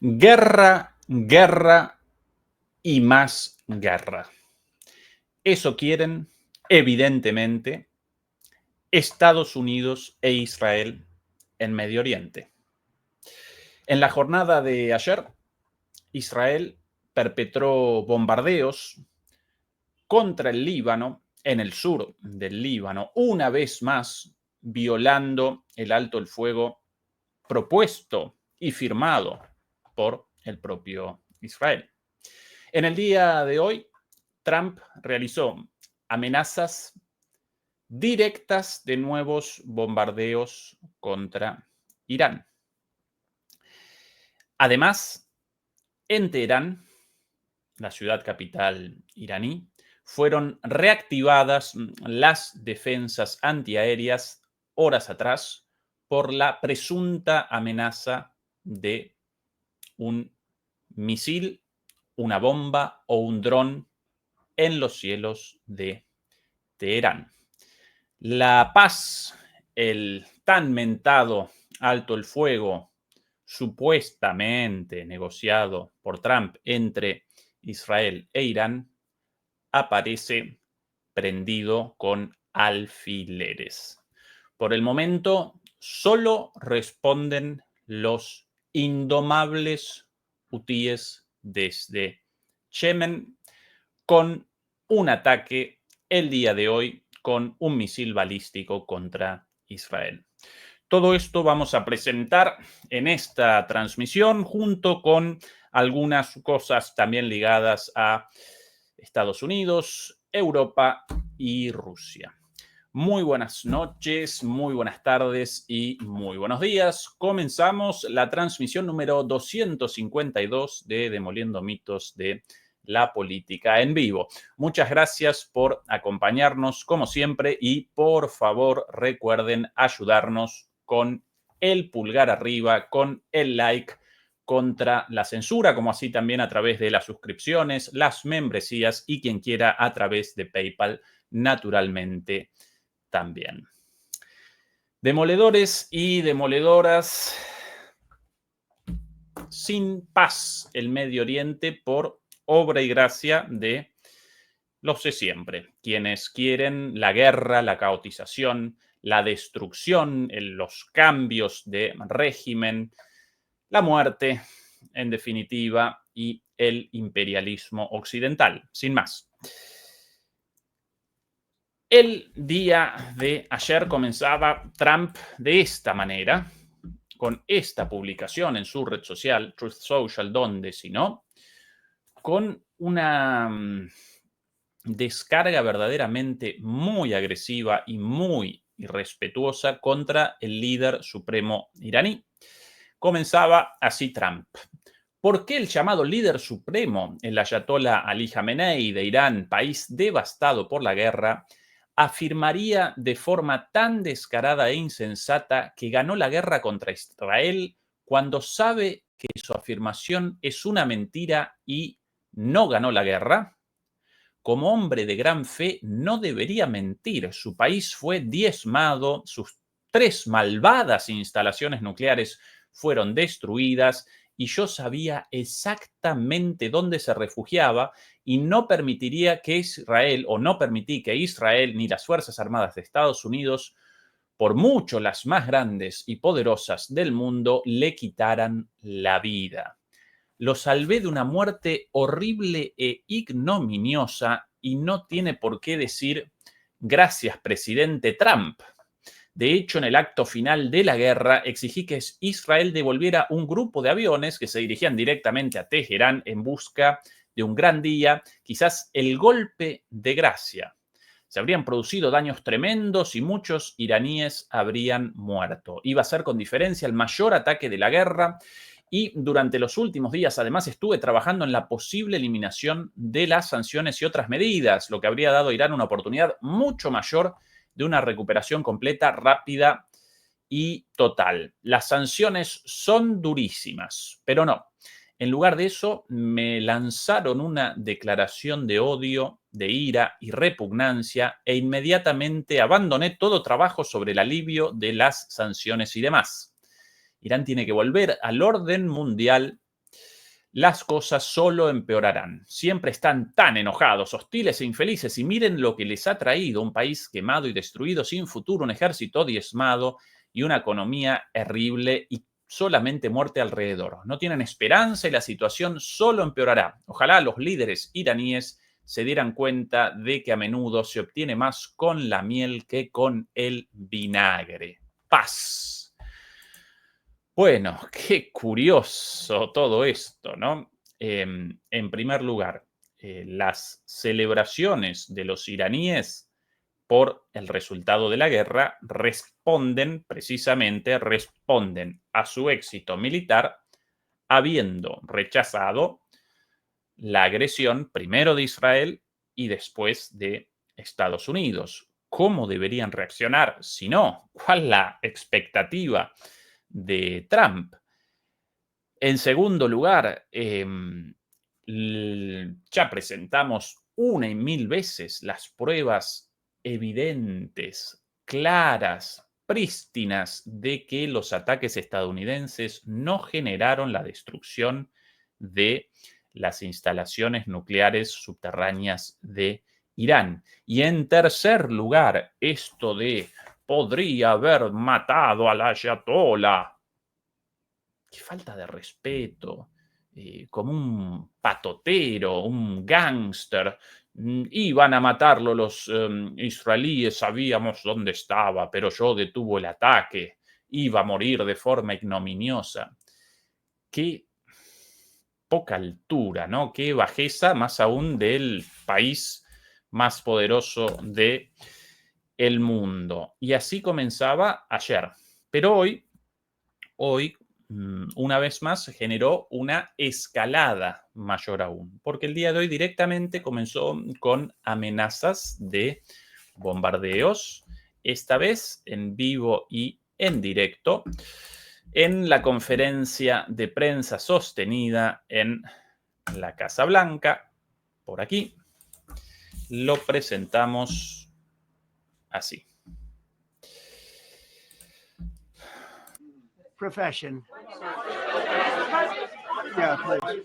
Guerra, guerra y más guerra. Eso quieren, evidentemente, Estados Unidos e Israel en Medio Oriente. En la jornada de ayer, Israel perpetró bombardeos contra el Líbano, en el sur del Líbano, una vez más violando el alto el fuego propuesto y firmado por el propio Israel. En el día de hoy, Trump realizó amenazas directas de nuevos bombardeos contra Irán. Además, en Teherán, la ciudad capital iraní, fueron reactivadas las defensas antiaéreas horas atrás por la presunta amenaza de un misil, una bomba o un dron en los cielos de Teherán. La paz, el tan mentado alto el fuego, supuestamente negociado por Trump entre Israel e Irán, aparece prendido con alfileres. Por el momento, solo responden los indomables hutíes desde Yemen con un ataque el día de hoy con un misil balístico contra Israel. Todo esto vamos a presentar en esta transmisión junto con algunas cosas también ligadas a Estados Unidos, Europa y Rusia. Muy buenas noches, muy buenas tardes y muy buenos días. Comenzamos la transmisión número 252 de Demoliendo Mitos de la Política en Vivo. Muchas gracias por acompañarnos como siempre y por favor recuerden ayudarnos con el pulgar arriba, con el like contra la censura, como así también a través de las suscripciones, las membresías y quien quiera a través de PayPal, naturalmente también. Demoledores y demoledoras, sin paz el Medio Oriente por obra y gracia de los de siempre, quienes quieren la guerra, la caotización, la destrucción, los cambios de régimen, la muerte, en definitiva, y el imperialismo occidental, sin más. El día de ayer comenzaba Trump de esta manera, con esta publicación en su red social, Truth Social, donde si no, con una descarga verdaderamente muy agresiva y muy irrespetuosa contra el líder supremo iraní. Comenzaba así Trump. ¿Por qué el llamado líder supremo, el ayatolá Ali Jamenei de Irán, país devastado por la guerra, afirmaría de forma tan descarada e insensata que ganó la guerra contra Israel cuando sabe que su afirmación es una mentira y no ganó la guerra? Como hombre de gran fe, no debería mentir. Su país fue diezmado, sus 3 malvadas instalaciones nucleares fueron destruidas y yo sabía exactamente dónde se refugiaba y no permitiría que Israel, o no permití que Israel ni las Fuerzas Armadas de Estados Unidos, por mucho las más grandes y poderosas del mundo, le quitaran la vida. Lo salvé de una muerte horrible e ignominiosa y no tiene por qué decir gracias, presidente Trump. De hecho, en el acto final de la guerra, exigí que Israel devolviera un grupo de aviones que se dirigían directamente a Teherán en busca de un gran día, quizás el golpe de gracia. Se habrían producido daños tremendos y muchos iraníes habrían muerto. Iba a ser con diferencia el mayor ataque de la guerra y durante los últimos días además estuve trabajando en la posible eliminación de las sanciones y otras medidas, lo que habría dado a Irán una oportunidad mucho mayor de una recuperación completa, rápida y total. Las sanciones son durísimas, pero no. En lugar de eso, me lanzaron una declaración de odio, de ira y repugnancia e inmediatamente abandoné todo trabajo sobre el alivio de las sanciones y demás. Irán tiene que volver al orden mundial las cosas solo empeorarán. Siempre están tan enojados, hostiles e infelices y miren lo que les ha traído un país quemado y destruido, sin futuro, un ejército diezmado y una economía terrible y solamente muerte alrededor. No tienen esperanza y la situación solo empeorará. Ojalá los líderes iraníes se dieran cuenta de que a menudo se obtiene más con la miel que con el vinagre. Paz. Bueno, qué curioso todo esto, ¿no? En primer lugar, las celebraciones de los iraníes por el resultado de la guerra responden a su éxito militar habiendo rechazado la agresión primero de Israel y después de Estados Unidos. ¿Cómo deberían reaccionar? Si no, ¿cuál es la expectativa de Trump? En segundo lugar, ya presentamos una y mil veces las pruebas evidentes, claras, prístinas de que los ataques estadounidenses no generaron la destrucción de las instalaciones nucleares subterráneas de Irán. Y en tercer lugar, esto de podría haber matado al ayatollah. Qué falta de respeto, como un patotero, un gángster. Iban a matarlo los israelíes, sabíamos dónde estaba, pero yo detuve el ataque. Iba a morir de forma ignominiosa. Qué poca altura, ¿no? Qué bajeza, más aún del país más poderoso del mundo. Y así comenzaba ayer. Pero hoy, una vez más, generó una escalada mayor aún, porque el día de hoy directamente comenzó con amenazas de bombardeos, esta vez en vivo y en directo, en la conferencia de prensa sostenida en la Casa Blanca. Por aquí lo presentamos así. Profession. Yeah, please.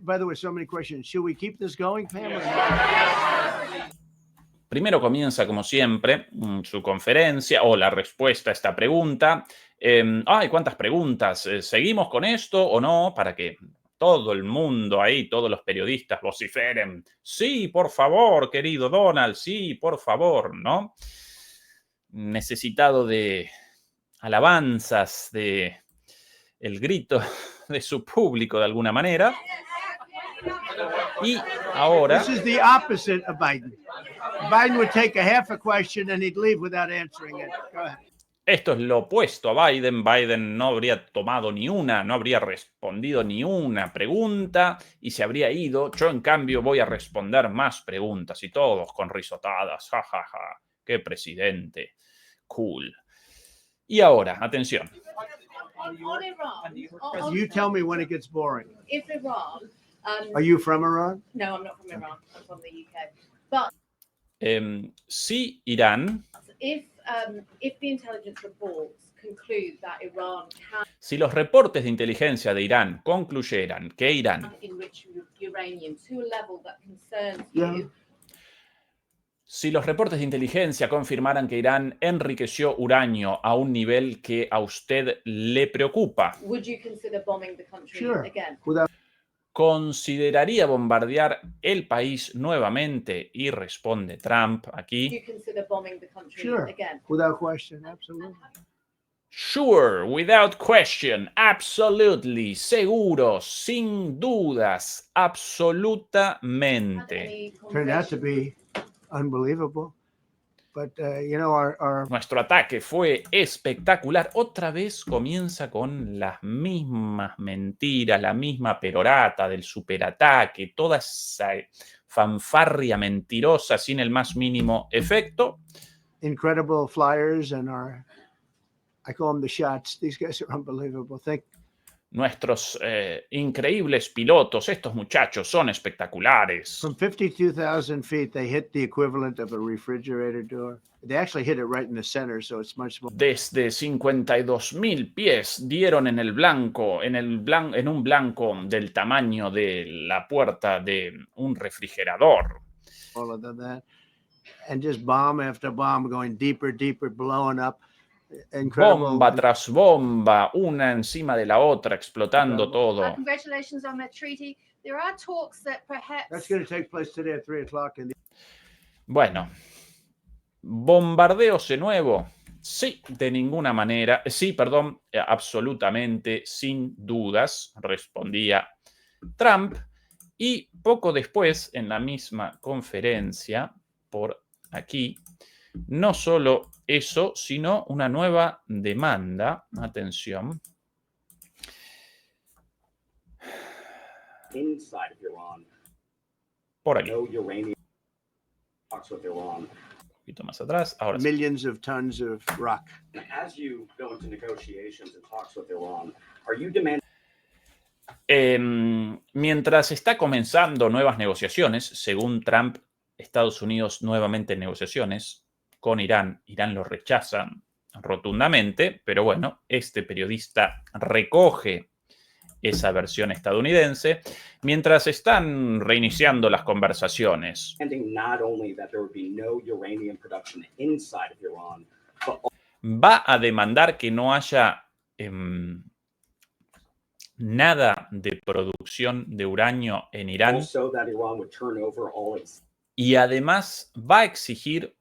By the way, so many questions. Should we keep this going, Pam? Primero comienza, como siempre, su conferencia o la respuesta a esta pregunta. ¡Ay, cuántas preguntas! ¿Seguimos con esto o no? Para que todo el mundo ahí, todos los periodistas vociferen. Sí, por favor, querido Donald, sí, por favor, ¿no? Necesitado de alabanzas, de el grito de su público de alguna manera. Y ahora... This is the opposite of Biden. Biden would take a half a question and he'd leave without answering it. Go ahead. Esto es lo opuesto a Biden. Biden no habría tomado no habría respondido ni una pregunta y se habría ido. Yo, en cambio, voy a responder más preguntas y todos con risotadas. Ja, ja, ja. ¡Qué presidente! Cool. Y ahora, atención. You tell me when it gets boring. If Iran... Are you from Iran? No, I'm not from Iran. I'm from the UK. But si Irán... If the intelligence reports conclude that Iran can Si los reportes de inteligencia de Irán concluyeran que Irán enrich uranium to a level that concerns Yeah. you, si los reportes de inteligencia confirmaran que Irán enriqueció uranio a un nivel que a usted le preocupa, would you consider bombing the country Sure. again? ¿consideraría bombardear el país nuevamente? Y responde Trump Would aquí. you consider bombing the country Sure. again? Without question, absolutely. Sure, without question, absolutely, seguro, sin dudas, Had absolutamente. any Turned out to conversations- be unbelievable. But, our Nuestro ataque fue espectacular. Otra vez comienza con las mismas mentiras, la misma perorata del superataque, toda esa fanfarria mentirosa sin el más mínimo efecto. incredible flyers and I call them the shots. These guys are unbelievable. nuestros increíbles pilotos, estos muchachos son espectaculares. From 52,000 feet, they hit the equivalent of a refrigerator door. They actually hit it right in the center, so it's much more. Desde 52.000 pies dieron en el blanco, en un blanco del tamaño de la puerta de un refrigerador. Smaller than that. And just bomb after bomb going deeper, deeper, blowing up. Incredible. Bomba tras bomba, una encima de la otra, explotando todo. Congratulations on that treaty. There are talks that perhaps. That's going to take place today at 3 o'clock. Bueno, ¿bombardeos de nuevo? Sí, de ninguna manera. Sí, perdón, absolutamente, sin dudas, respondía Trump. Y poco después, en la misma conferencia, por aquí, no solo eso, sino una nueva demanda. Atención. Inside of Iran, Por aquí. no uranium talks with Iran. Un poquito más atrás. Ahora sí. Millions of tons of rock. As you go into negotiations and talks with Iran, are you demanding? Mientras está comenzando nuevas negociaciones, según Trump, Estados Unidos nuevamente en negociaciones con Irán. Irán lo rechaza rotundamente, pero bueno, este periodista recoge esa versión estadounidense mientras están reiniciando las conversaciones. Not only that there would be no uranium production inside of Iran, but Va a demandar que no haya nada de producción de uranio en Irán also that Iran would turn over all its y además va a exigir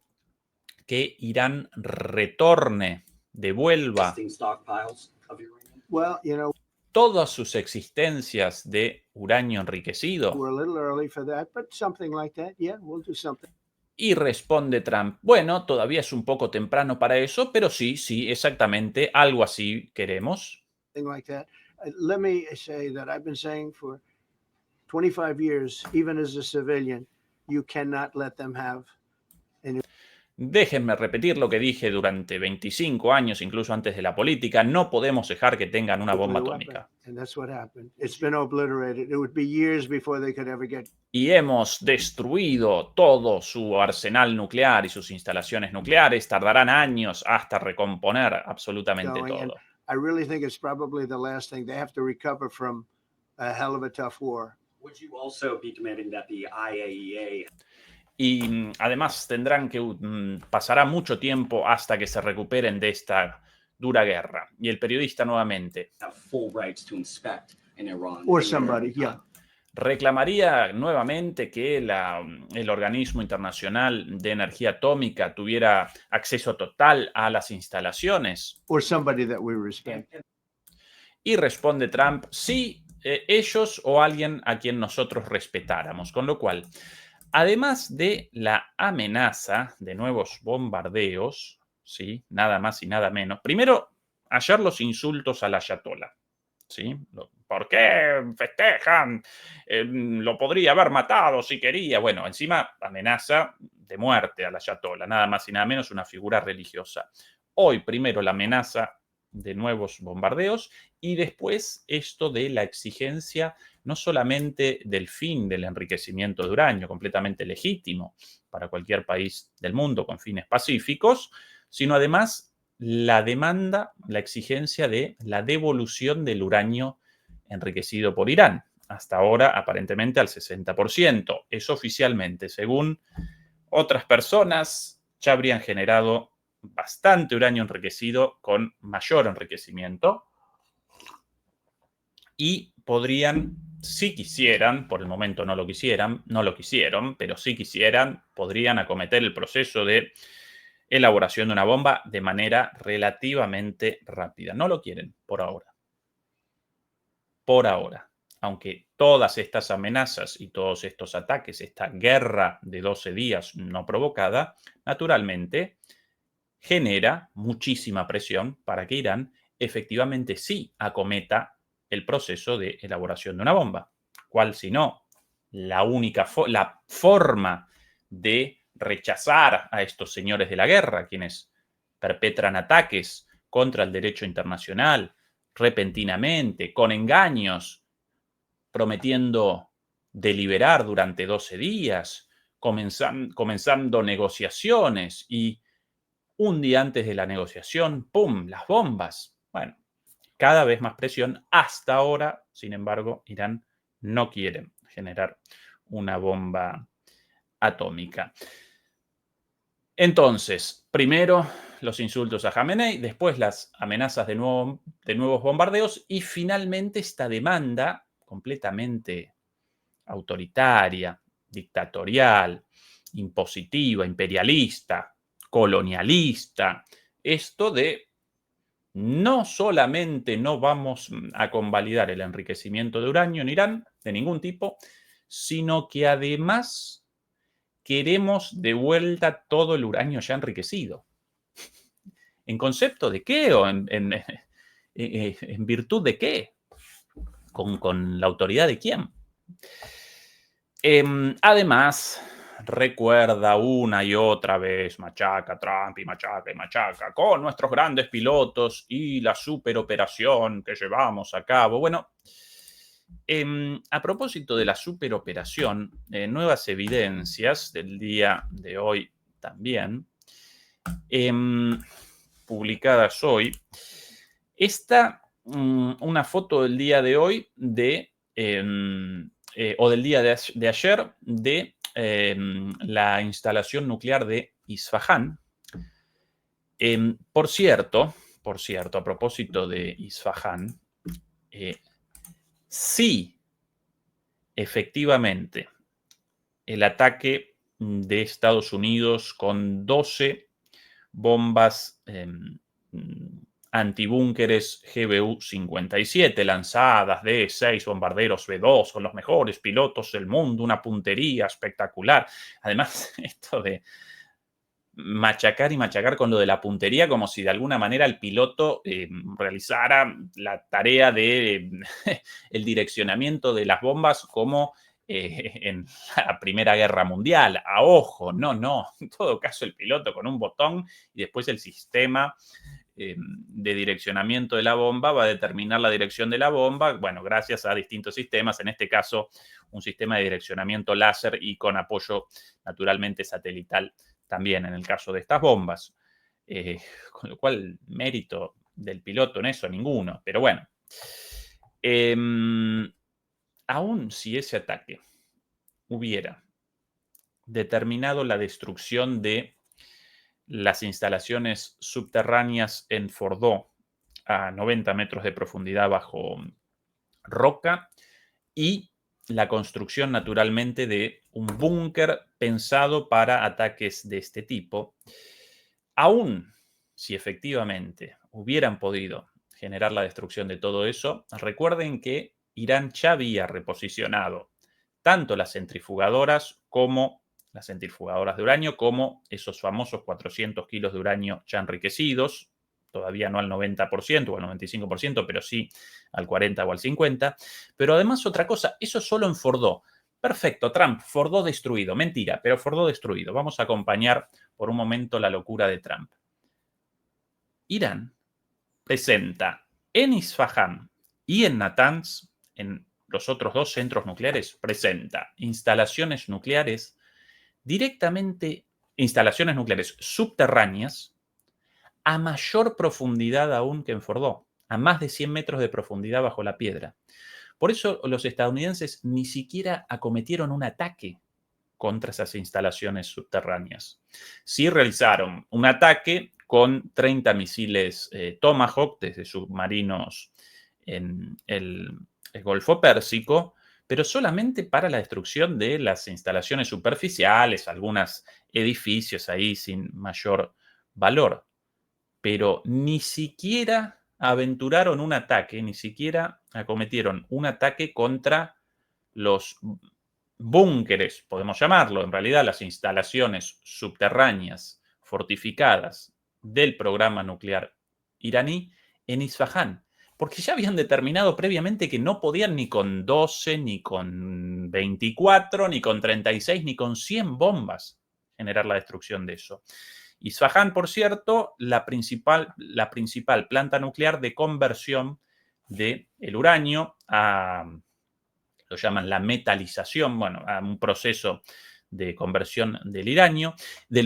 que Irán retorne, devuelva existing stockpiles of uranium. Well, you know, todas sus existencias de uranio enriquecido. we're a little early for that, but something like that, yeah, we'll do something. Y responde Trump, bueno, todavía es un poco temprano para eso, pero sí, exactamente, algo así queremos. Like that. Let me say that I've been saying for 25 years, even as a civilian, you cannot let them have. Déjenme repetir lo que dije durante 25 años, incluso antes de la política. No podemos dejar que tengan una bomba atómica. Y hemos destruido todo su arsenal nuclear y sus instalaciones nucleares. Tardarán años hasta recomponer absolutamente todo. I really think it's probably the last thing. They have to recover from a hell of a tough war. Would you also be demanding that the IAEA? Y además tendrán que pasará mucho tiempo hasta que se recuperen de esta dura guerra. Y el periodista nuevamente Have full rights to inspect in Iran. Or somebody, yeah. reclamaría nuevamente que el Organismo Internacional de Energía Atómica tuviera acceso total a las instalaciones. Or somebody that we respect. Y responde Trump, sí, ellos o alguien a quien nosotros respetáramos. Con lo cual, además de la amenaza de nuevos bombardeos, ¿sí? Nada más y nada menos. Primero, ayer los insultos al ayatolá, ¿sí? ¿Por qué festejan? Lo podría haber matado si quería. Bueno, encima amenaza de muerte al ayatolá, nada más y nada menos una figura religiosa. Hoy, primero, la amenaza de nuevos bombardeos y después esto de la exigencia no solamente del fin del enriquecimiento de uranio, completamente legítimo para cualquier país del mundo con fines pacíficos, sino además la demanda, la exigencia de la devolución del uranio enriquecido por Irán. Hasta ahora, aparentemente, al 60%. Eso oficialmente. Según otras personas, ya habrían generado bastante uranio enriquecido con mayor enriquecimiento y podrían, si quisieran, por el momento no lo quisieron, pero si quisieran, podrían acometer el proceso de elaboración de una bomba de manera relativamente rápida. No lo quieren por ahora. Por ahora. Aunque todas estas amenazas y todos estos ataques, esta guerra de 12 días no provocada, naturalmente genera muchísima presión para que Irán efectivamente sí acometa el proceso de elaboración de una bomba. ¿Cuál si no? La forma de rechazar a estos señores de la guerra, quienes perpetran ataques contra el derecho internacional, repentinamente, con engaños, prometiendo deliberar durante 12 días, comenzando negociaciones y un día antes de la negociación, ¡pum!, las bombas. Bueno, cada vez más presión. Hasta ahora, sin embargo, Irán no quiere generar una bomba atómica. Entonces, primero los insultos a Jamenei, después las amenazas de nuevos bombardeos y finalmente esta demanda completamente autoritaria, dictatorial, impositiva, imperialista, colonialista. Esto de no solamente no vamos a convalidar el enriquecimiento de uranio en Irán, de ningún tipo, sino que además queremos de vuelta todo el uranio ya enriquecido. ¿En concepto de qué o en virtud de qué? ¿Con la autoridad de quién? Además, recuerda una y otra vez, machaca Trump y machaca, con nuestros grandes pilotos y la superoperación que llevamos a cabo. Bueno, a propósito de la superoperación, nuevas evidencias del día de hoy también, publicadas hoy, está una foto del día de hoy o del día de ayer de la instalación nuclear de Isfahán. Por cierto, a propósito de Isfahán, sí, efectivamente, el ataque de Estados Unidos con 12 bombas antibúnkeres GBU-57 lanzadas de 6 bombarderos B-2 con los mejores pilotos del mundo, una puntería espectacular. Además, esto de machacar y machacar con lo de la puntería como si de alguna manera el piloto realizara la tarea de el direccionamiento de las bombas como en la Primera Guerra Mundial. A ojo, no. En todo caso, el piloto con un botón y después el sistema de direccionamiento de la bomba va a determinar la dirección de la bomba, bueno, gracias a distintos sistemas, en este caso un sistema de direccionamiento láser y con apoyo naturalmente satelital también en el caso de estas bombas, con lo cual mérito del piloto en eso ninguno, pero bueno, aún si ese ataque hubiera determinado la destrucción de las instalaciones subterráneas en Fordow a 90 metros de profundidad bajo roca y la construcción naturalmente de un búnker pensado para ataques de este tipo, aún si efectivamente hubieran podido generar la destrucción de todo eso, recuerden que Irán ya había reposicionado tanto las centrifugadoras de uranio, como esos famosos 400 kilos de uranio ya enriquecidos, todavía no al 90% o al 95%, pero sí al 40 o al 50%. Pero además otra cosa, eso solo en Fordow. Perfecto, Trump, Fordow destruido. Mentira, pero Fordow destruido. Vamos a acompañar por un momento la locura de Trump. Irán presenta en Isfahán y en Natanz, en los otros 2 centros nucleares, presenta instalaciones nucleares subterráneas a mayor profundidad aún que en Fordow, a más de 100 metros de profundidad bajo la piedra. Por eso los estadounidenses ni siquiera acometieron un ataque contra esas instalaciones subterráneas. Sí realizaron un ataque con 30 misiles Tomahawk desde submarinos en el Golfo Pérsico, pero solamente para la destrucción de las instalaciones superficiales, algunos edificios ahí sin mayor valor. Pero ni siquiera aventuraron un ataque, ni siquiera acometieron un ataque contra los búnkeres, podemos llamarlo, en realidad las instalaciones subterráneas fortificadas del programa nuclear iraní en Isfahán, porque ya habían determinado previamente que no podían ni con 12, ni con 24, ni con 36, ni con 100 bombas generar la destrucción de eso. Isfahán, por cierto, la principal planta nuclear de conversión del uranio lo llaman la metalización, bueno, a un proceso de conversión del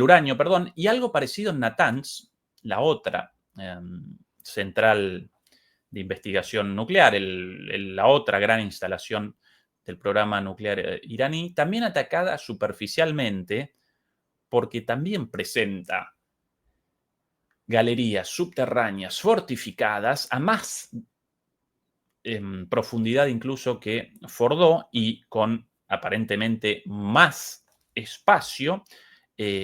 uranio, perdón, y algo parecido en Natanz, la otra central de investigación nuclear, la otra gran instalación del programa nuclear iraní, también atacada superficialmente porque también presenta galerías subterráneas fortificadas a más profundidad incluso que Fordo y con aparentemente más espacio,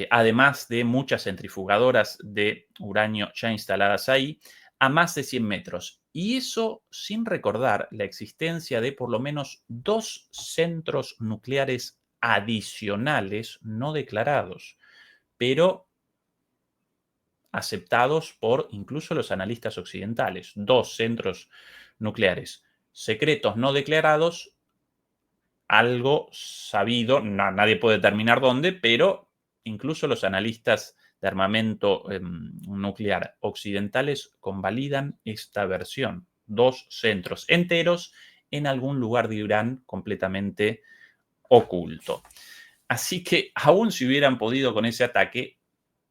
además de muchas centrifugadoras de uranio ya instaladas ahí, a más de 100 metros. Y eso sin recordar la existencia de por lo menos 2 centros nucleares adicionales no declarados, pero aceptados por incluso los analistas occidentales. 2 centros nucleares secretos no declarados, algo sabido, nadie puede determinar dónde, pero incluso los analistas de armamento nuclear occidentales convalidan esta versión. 2 centros enteros en algún lugar de Irán completamente oculto. Así que aún si hubieran podido con ese ataque,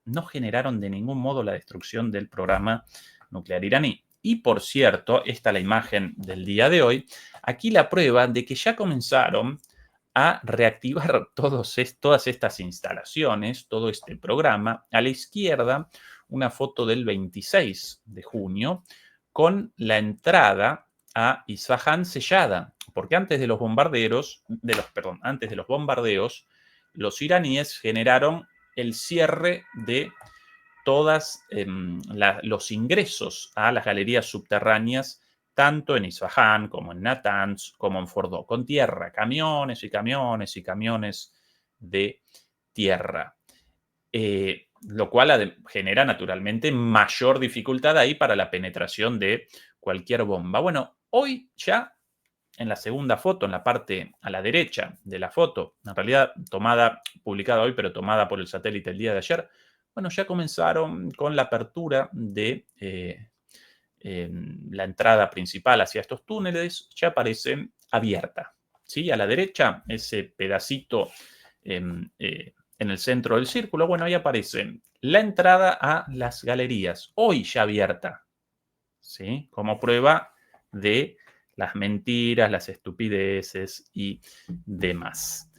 no generaron de ningún modo la destrucción del programa nuclear iraní. Y por cierto, esta es la imagen del día de hoy, aquí la prueba de que ya comenzaron a reactivar todas estas instalaciones, todo este programa. A la izquierda, una foto del 26 de junio con la entrada a Isfahan sellada, porque antes de los bombardeos, los iraníes generaron el cierre de todos los ingresos a las galerías subterráneas, tanto en Isfahan como en Natanz, como en Fordo, con tierra, camiones y camiones y camiones de tierra. Lo cual genera naturalmente mayor dificultad ahí para la penetración de cualquier bomba. Bueno, hoy ya en la segunda foto, en la parte a la derecha de la foto, en realidad publicada hoy, pero tomada por el satélite el día de ayer, bueno, ya comenzaron con la apertura de la entrada principal hacia estos túneles, ya aparece abierta. ¿Sí? A la derecha, ese pedacito en el centro del círculo, bueno, ahí aparece la entrada a las galerías, hoy ya abierta, ¿sí? Como prueba de las mentiras, las estupideces y demás.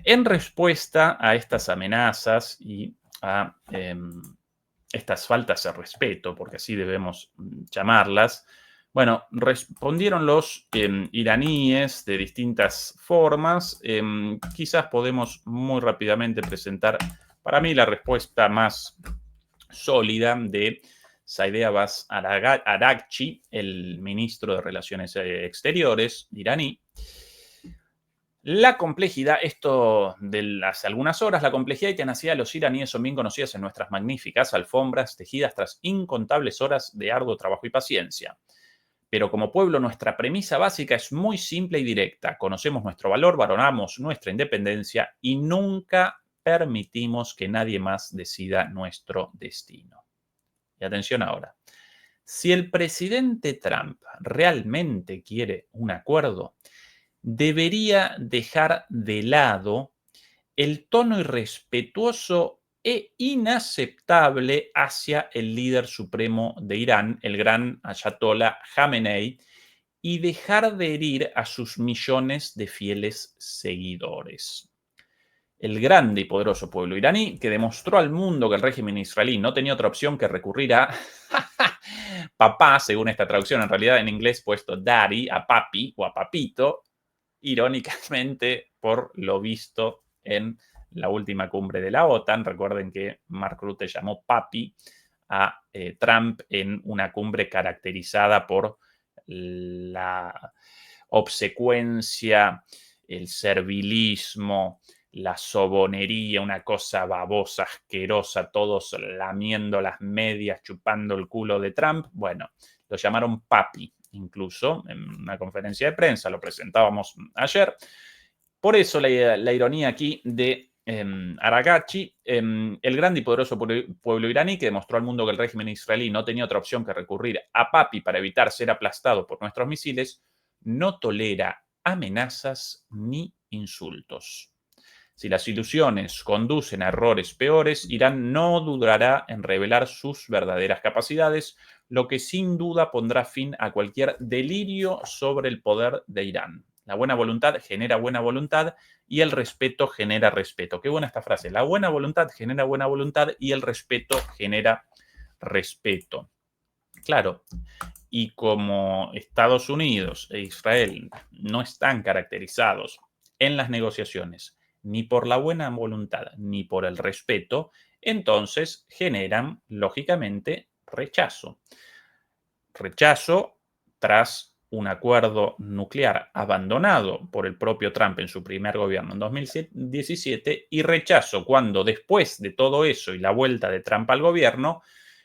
En respuesta a estas amenazas y a estas faltas de respeto, porque así debemos llamarlas, bueno, respondieron los iraníes de distintas formas. Quizás podemos muy rápidamente presentar, para mí, la respuesta más sólida de Saideh Abbas Araghchi, el ministro de Relaciones Exteriores iraní. La complejidad, esto de hace algunas horas, la complejidad y tenacidad de los iraníes son bien conocidas en nuestras magníficas alfombras tejidas tras incontables horas de arduo trabajo y paciencia. Pero como pueblo, nuestra premisa básica es muy simple y directa. Conocemos nuestro valor, valoramos nuestra independencia y nunca permitimos que nadie más decida nuestro destino. Y atención ahora. Si el presidente Trump realmente quiere un acuerdo, debería dejar de lado el tono irrespetuoso e inaceptable hacia el líder supremo de Irán, el gran Ayatollah Khamenei, y dejar de herir a sus millones de fieles seguidores. El grande y poderoso pueblo iraní, que demostró al mundo que el régimen israelí no tenía otra opción que recurrir a papá, según esta traducción, en realidad en inglés puesto daddy, a papi o a papito, irónicamente por lo visto en la última cumbre de la OTAN. Recuerden que Mark Rutte llamó papi a Trump en una cumbre caracterizada por la obsecuencia, el servilismo, la sobonería, una cosa babosa, asquerosa, todos lamiendo las medias, chupando el culo de Trump. Bueno, lo llamaron papi, incluso en una conferencia de prensa, lo presentábamos ayer. Por eso la ironía aquí de Aragachi, el grande y poderoso pueblo iraní que demostró al mundo que el régimen israelí no tenía otra opción que recurrir a Papi para evitar ser aplastado por nuestros misiles, no tolera amenazas ni insultos. Si las ilusiones conducen a errores peores, Irán no dudará en revelar sus verdaderas capacidades, lo que sin duda pondrá fin a cualquier delirio sobre el poder de Irán. La buena voluntad genera buena voluntad y el respeto genera respeto. Qué buena esta frase. La buena voluntad genera buena voluntad y el respeto genera respeto. Claro, y como Estados Unidos e Israel no están caracterizados en las negociaciones ni por la buena voluntad ni por el respeto, entonces generan, lógicamente, rechazo. Rechazo tras un acuerdo nuclear abandonado por el propio Trump en su primer gobierno en 2017 y rechazo cuando después de todo eso y la vuelta de Trump al gobierno,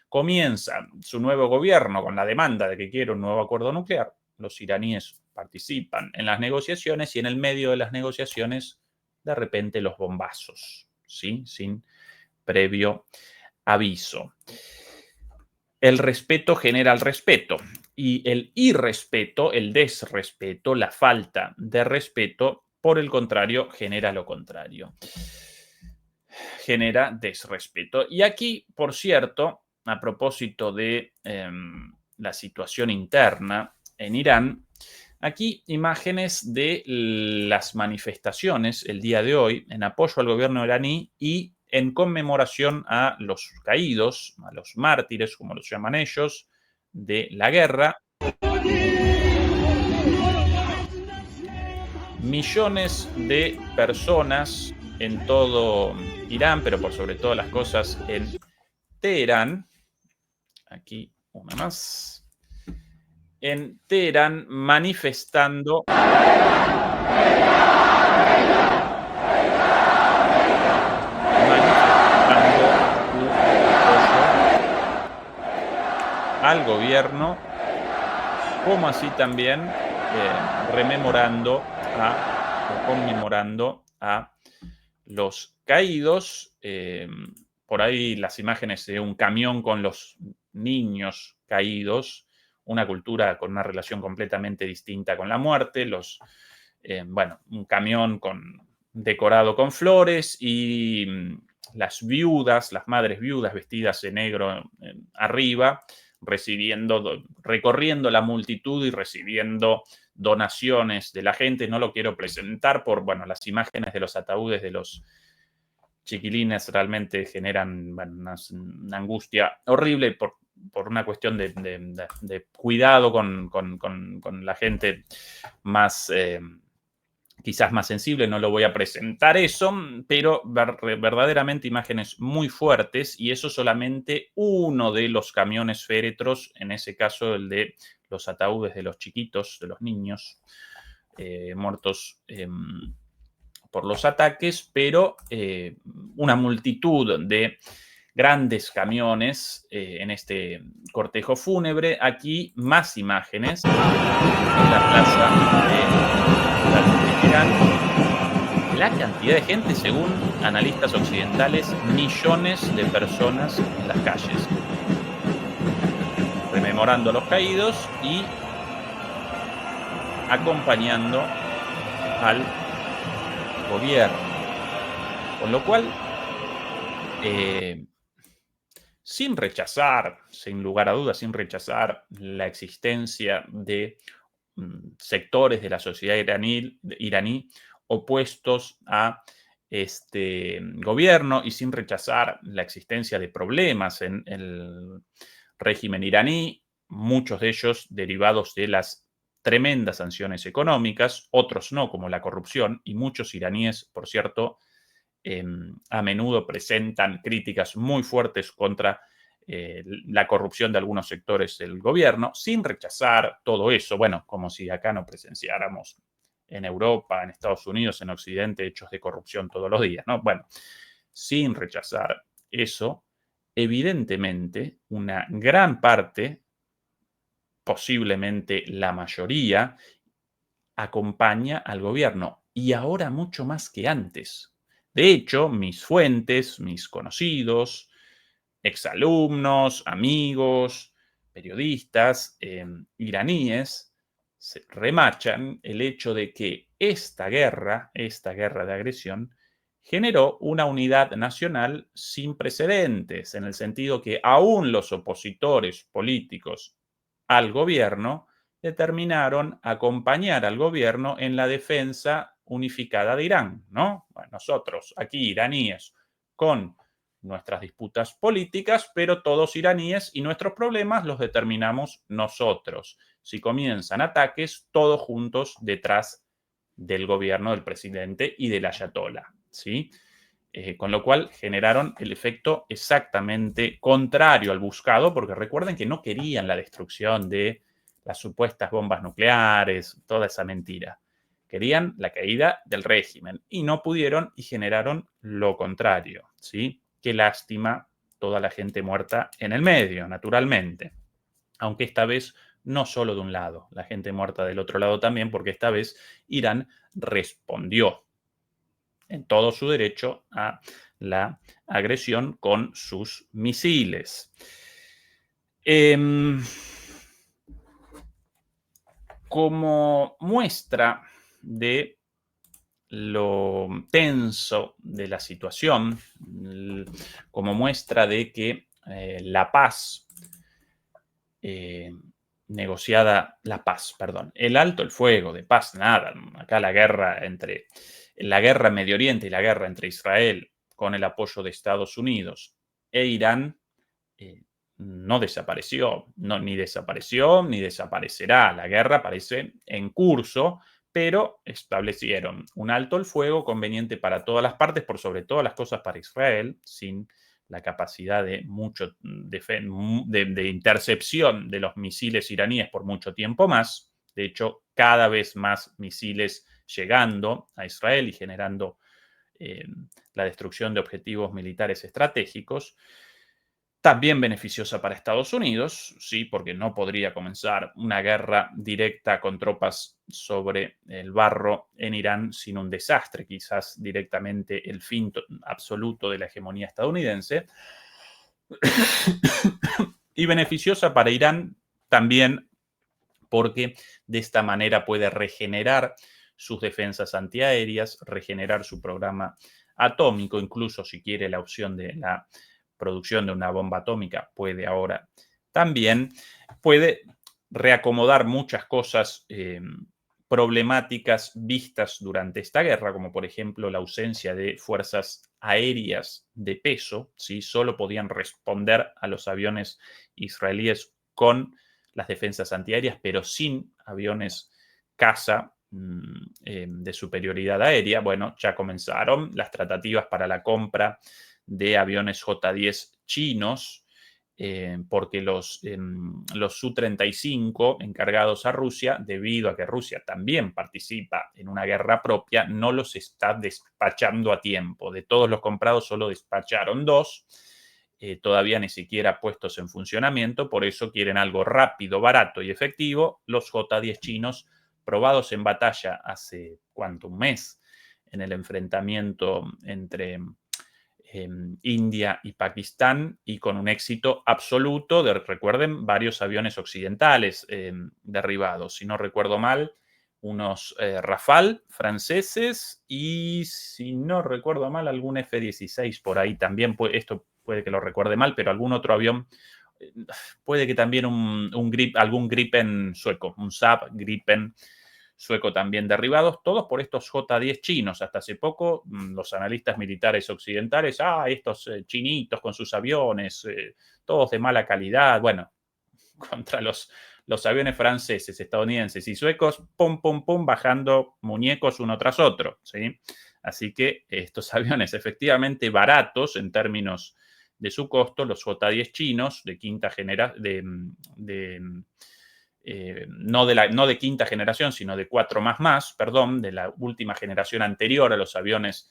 comienza su nuevo gobierno con la demanda de que quiere un nuevo acuerdo nuclear. Los iraníes participan en las negociaciones y en el medio de las negociaciones, de repente los bombazos, ¿sí? Sin previo aviso. El respeto genera el respeto y el irrespeto, el desrespeto, la falta de respeto, por el contrario, genera lo contrario. Genera desrespeto. Y aquí, por cierto, a propósito de la situación interna en Irán, aquí imágenes de las manifestaciones el día de hoy en apoyo al gobierno iraní y en conmemoración a los caídos, a los mártires, como los llaman ellos, de la guerra. Millones de personas en todo Irán, pero por sobre todas las cosas en Teherán. Aquí una más. En Teherán manifestando su apoyo al gobierno, como así también rememorando o conmemorando a los caídos. Por ahí las imágenes de un camión con los niños caídos, una cultura con una relación completamente distinta con la muerte, un camión decorado con flores y las viudas, las madres viudas vestidas de negro arriba, recorriendo la multitud y recibiendo donaciones de la gente. No lo quiero presentar las imágenes de los ataúdes de los chiquilines realmente generan una angustia horrible por una cuestión de cuidado con la gente más, quizás más sensible. No lo voy a presentar eso, pero verdaderamente imágenes muy fuertes, y eso solamente uno de los camiones féretros, en ese caso el de los ataúdes de los chiquitos, de los niños muertos por los ataques, pero una multitud de grandes camiones en este cortejo fúnebre. Aquí más imágenes en la plaza de Teherán. La cantidad de gente, según analistas occidentales, millones de personas en las calles, rememorando a los caídos y acompañando al gobierno. Con lo cual, sin lugar a dudas, sin rechazar la existencia de sectores de la sociedad iraní opuestos a este gobierno y sin rechazar la existencia de problemas en el régimen iraní, muchos de ellos derivados de las tremendas sanciones económicas, otros no, como la corrupción, y muchos iraníes, por cierto, a menudo presentan críticas muy fuertes contra la corrupción de algunos sectores del gobierno, sin rechazar todo eso, como si acá no presenciáramos en Europa, en Estados Unidos, en Occidente, hechos de corrupción todos los días, ¿no? Sin rechazar eso, evidentemente, una gran parte, posiblemente la mayoría, acompaña al gobierno, y ahora mucho más que antes. De hecho, mis fuentes, mis conocidos, exalumnos, amigos, periodistas iraníes, se remachan el hecho de que esta guerra de agresión, generó una unidad nacional sin precedentes, en el sentido que aún los opositores políticos al gobierno determinaron acompañar al gobierno en la defensa unificada de Irán, ¿no? Bueno, nosotros aquí iraníes con nuestras disputas políticas, pero todos iraníes y nuestros problemas los determinamos nosotros. Si comienzan ataques, todos juntos detrás del gobierno del presidente y del ayatolá, ¿sí? Con lo cual generaron el efecto exactamente contrario al buscado, porque recuerden que no querían la destrucción de las supuestas bombas nucleares, toda esa mentira. Querían la caída del régimen y no pudieron y generaron lo contrario, ¿sí? Qué lástima toda la gente muerta en el medio, naturalmente. Aunque esta vez no solo de un lado, la gente muerta del otro lado también, porque esta vez Irán respondió en todo su derecho a la agresión con sus misiles. Como muestra de lo tenso de la situación, como muestra de que la paz negociada, el alto el fuego, de paz nada, acá la guerra en Medio Oriente y la guerra entre Israel con el apoyo de Estados Unidos e Irán no desapareció, ni desaparecerá. La guerra parece en curso, pero establecieron un alto el fuego conveniente para todas las partes, por sobre todas las cosas para Israel, sin la capacidad de intercepción de los misiles iraníes por mucho tiempo más. De hecho, cada vez más misiles llegando a Israel y generando la destrucción de objetivos militares estratégicos. También beneficiosa para Estados Unidos, sí, porque no podría comenzar una guerra directa con tropas sobre el barro en Irán sin un desastre, quizás directamente el fin absoluto de la hegemonía estadounidense. Y beneficiosa para Irán también porque de esta manera puede regenerar sus defensas antiaéreas, regenerar su programa atómico, incluso si quiere la opción de la producción de una bomba atómica, puede ahora también, puede reacomodar muchas cosas problemáticas vistas durante esta guerra, como por ejemplo la ausencia de fuerzas aéreas de peso, ¿sí? Solo podían responder a los aviones israelíes con las defensas antiaéreas, pero sin aviones caza de superioridad aérea. Bueno, ya comenzaron las tratativas para la compra de aviones J-10 chinos, porque los Su-35 encargados a Rusia, debido a que Rusia también participa en una guerra propia, no los está despachando a tiempo. De todos los comprados solo despacharon 2, todavía ni siquiera puestos en funcionamiento, por eso quieren algo rápido, barato y efectivo. Los J-10 chinos, probados en batalla hace, ¿cuánto? Un mes, en el enfrentamiento entre India y Pakistán, y con un éxito absoluto de, recuerden, varios aviones occidentales derribados. Si no recuerdo mal, unos Rafale franceses y, si no recuerdo mal, algún F-16 por ahí también. Esto puede que lo recuerde mal, pero algún otro avión, puede que también algún Gripen sueco, un Saab Gripen sueco también derribados, todos por estos J-10 chinos. Hasta hace poco, los analistas militares occidentales, estos chinitos con sus aviones, todos de mala calidad. Bueno, contra los aviones franceses, estadounidenses y suecos, pum, pum, pum, bajando muñecos uno tras otro, ¿sí? Así que estos aviones efectivamente baratos en términos de su costo, los J-10 chinos de quinta generación, no de quinta generación, sino de 4++, perdón, de la última generación anterior a los aviones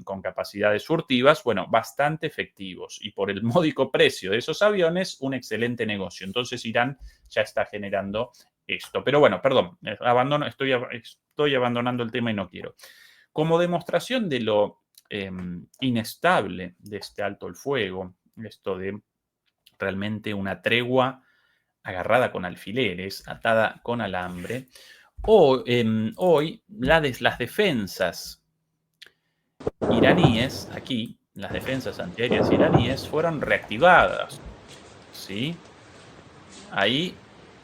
con capacidades furtivas, bueno, bastante efectivos. Y por el módico precio de esos aviones, un excelente negocio. Entonces Irán ya está generando esto. Pero bueno, perdón, estoy abandonando el tema y no quiero. Como demostración de lo inestable de este alto el fuego, esto de realmente una tregua agarrada con alfileres, atada con alambre. Hoy las defensas iraníes, aquí, las defensas antiaéreas iraníes fueron reactivadas, ¿sí? Ahí,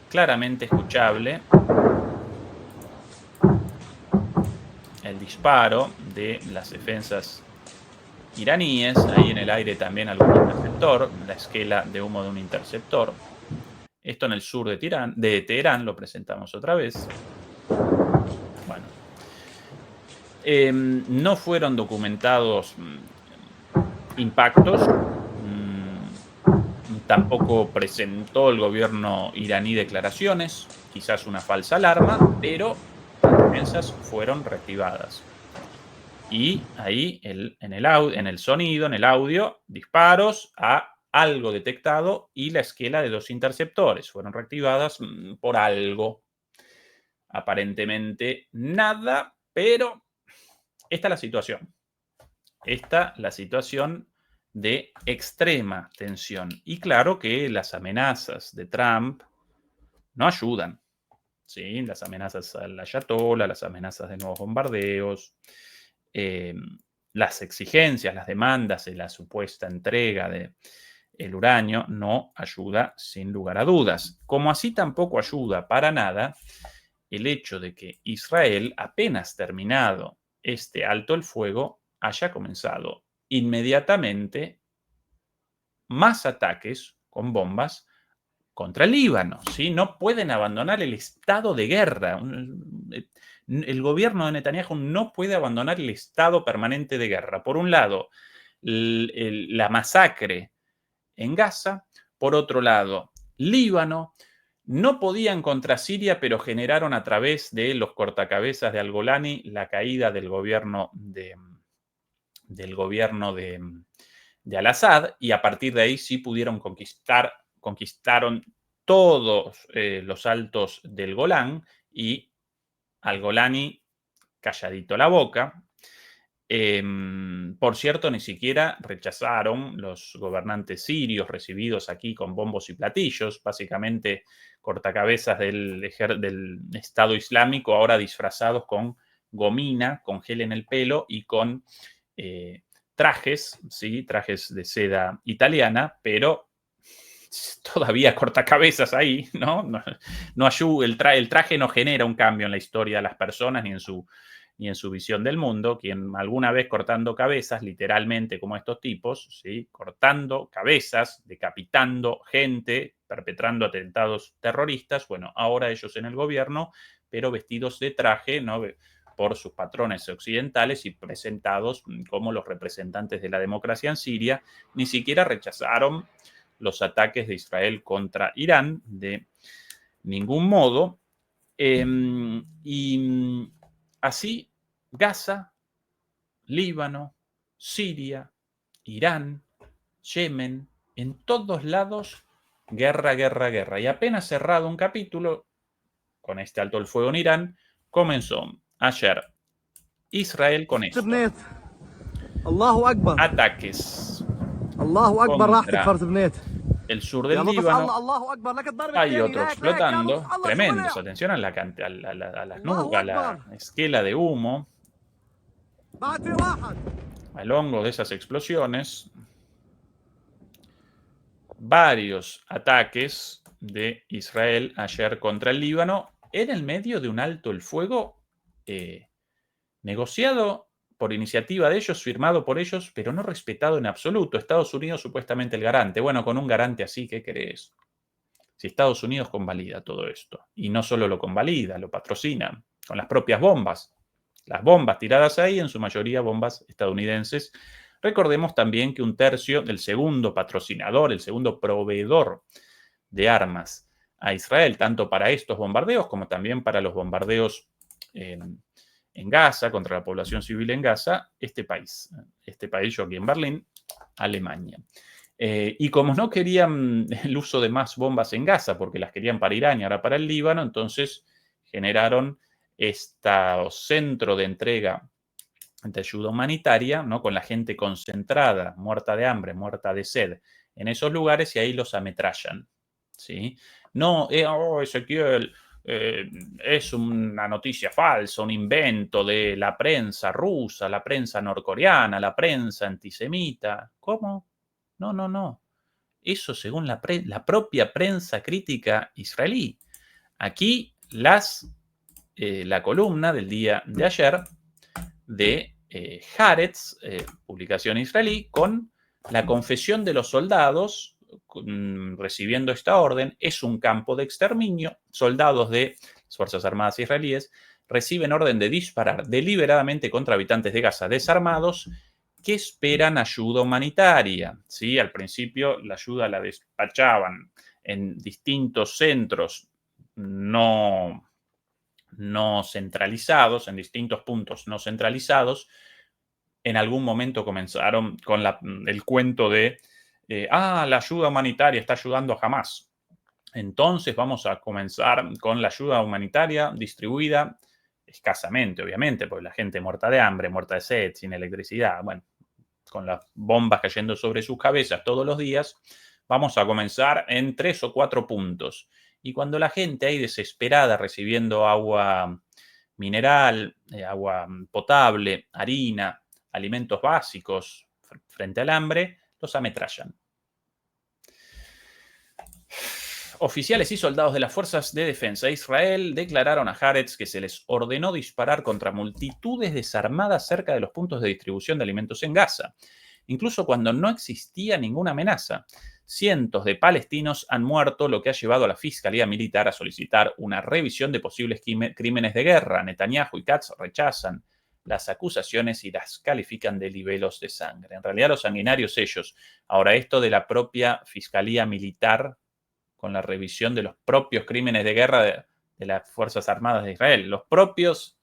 claramente escuchable el disparo de las defensas iraníes, ahí en el aire también algún interceptor, la esquela de humo de un interceptor. Esto en el sur de Teherán, lo presentamos otra vez. Bueno. No fueron documentados impactos. Tampoco presentó el gobierno iraní declaraciones, quizás una falsa alarma, pero las defensas fueron reactivadas. Y ahí en el sonido, en el audio, disparos a algo detectado y la esquela de 2 interceptores fueron reactivadas por algo. Aparentemente nada, pero esta es la situación. Esta la situación de extrema tensión. Y claro que las amenazas de Trump no ayudan. ¿Sí? Las amenazas al ayatollah, las amenazas de nuevos bombardeos, las exigencias, las demandas de la supuesta entrega del uranio no ayuda sin lugar a dudas. Como así tampoco ayuda para nada el hecho de que Israel, apenas terminado este alto el fuego, haya comenzado inmediatamente más ataques con bombas contra el Líbano, ¿sí? No pueden abandonar el estado de guerra. El gobierno de Netanyahu no puede abandonar el estado permanente de guerra. Por un lado, la masacre en Gaza. Por otro lado, Líbano. No podían contra Siria, pero generaron a través de los cortacabezas de Al-Golani la caída del gobierno de Al-Assad, y a partir de ahí sí pudieron conquistaron todos los altos del Golán, y Al-Golani calladito la boca. Por cierto, ni siquiera rechazaron los gobernantes sirios recibidos aquí con bombos y platillos, básicamente cortacabezas del Estado Islámico, ahora disfrazados con gomina, con gel en el pelo y con trajes, ¿sí? Trajes de seda italiana, pero todavía cortacabezas ahí, ¿no? No ayuda, el traje no genera un cambio en la historia de las personas ni en su visión del mundo. Quien alguna vez cortando cabezas, literalmente como estos tipos, ¿sí? Cortando cabezas, decapitando gente, perpetrando atentados terroristas, bueno, ahora ellos en el gobierno, pero vestidos de traje, ¿no? Por sus patrones occidentales y presentados como los representantes de la democracia en Siria, ni siquiera rechazaron los ataques de Israel contra Irán de ningún modo. Y así, Gaza, Líbano, Siria, Irán, Yemen, en todos lados, guerra, guerra, guerra. Y apenas cerrado un capítulo, con este alto el fuego en Irán, comenzó ayer Israel con esto. Ataques contra el sur del Líbano. Hay otro explotando, tremendos. Atención a la esquela de humo, al hongo de esas explosiones. Varios ataques de Israel ayer contra el Líbano en el medio de un alto el fuego negociado por iniciativa de ellos, firmado por ellos, pero no respetado en absoluto. Estados Unidos supuestamente el garante. Bueno, con un garante así, ¿qué querés? Si Estados Unidos convalida todo esto, y no solo lo convalida, lo patrocina con las propias bombas. Las bombas tiradas ahí, en su mayoría bombas estadounidenses. Recordemos también que un tercio del segundo patrocinador, el segundo proveedor de armas a Israel, tanto para estos bombardeos como también para los bombardeos en Gaza, contra la población civil en Gaza, este país, yo aquí en Berlín, Alemania. Y como no querían el uso de más bombas en Gaza, porque las querían para Irán y ahora para el Líbano, entonces generaron este centro de entrega de ayuda humanitaria, ¿no? Con la gente concentrada, muerta de hambre, muerta de sed, en esos lugares y ahí los ametrallan, ¿sí? No, Ezequiel, es una noticia falsa, un invento de la prensa rusa, la prensa norcoreana, la prensa antisemita. ¿Cómo? No, no, no. Eso según la propia prensa crítica israelí. Aquí la columna del día de ayer de Haaretz, publicación israelí, con la confesión de los soldados recibiendo esta orden. Es un campo de exterminio. Soldados de las Fuerzas Armadas israelíes reciben orden de disparar deliberadamente contra habitantes de Gaza desarmados que esperan ayuda humanitaria. ¿Sí? Al principio la ayuda la despachaban en distintos centros no centralizados, en distintos puntos no centralizados. En algún momento comenzaron con el cuento de, la ayuda humanitaria está ayudando a Hamas. Entonces vamos a comenzar con la ayuda humanitaria distribuida escasamente, obviamente, porque la gente muerta de hambre, muerta de sed, sin electricidad, bueno, con las bombas cayendo sobre sus cabezas todos los días, vamos a comenzar en 3 o 4 puntos. Y cuando la gente ahí desesperada recibiendo agua mineral, agua potable, harina, alimentos básicos frente al hambre, los ametrallan. Oficiales y soldados de las Fuerzas de Defensa de Israel declararon a Haaretz que se les ordenó disparar contra multitudes desarmadas cerca de los puntos de distribución de alimentos en Gaza, incluso cuando no existía ninguna amenaza. Cientos de palestinos han muerto, lo que ha llevado a la Fiscalía Militar a solicitar una revisión de posibles crímenes de guerra. Netanyahu y Katz rechazan las acusaciones y las califican de libelos de sangre. En realidad, los sanguinarios ellos. Ahora, esto de la propia Fiscalía Militar con la revisión de los propios crímenes de guerra de las Fuerzas Armadas de Israel. Los propios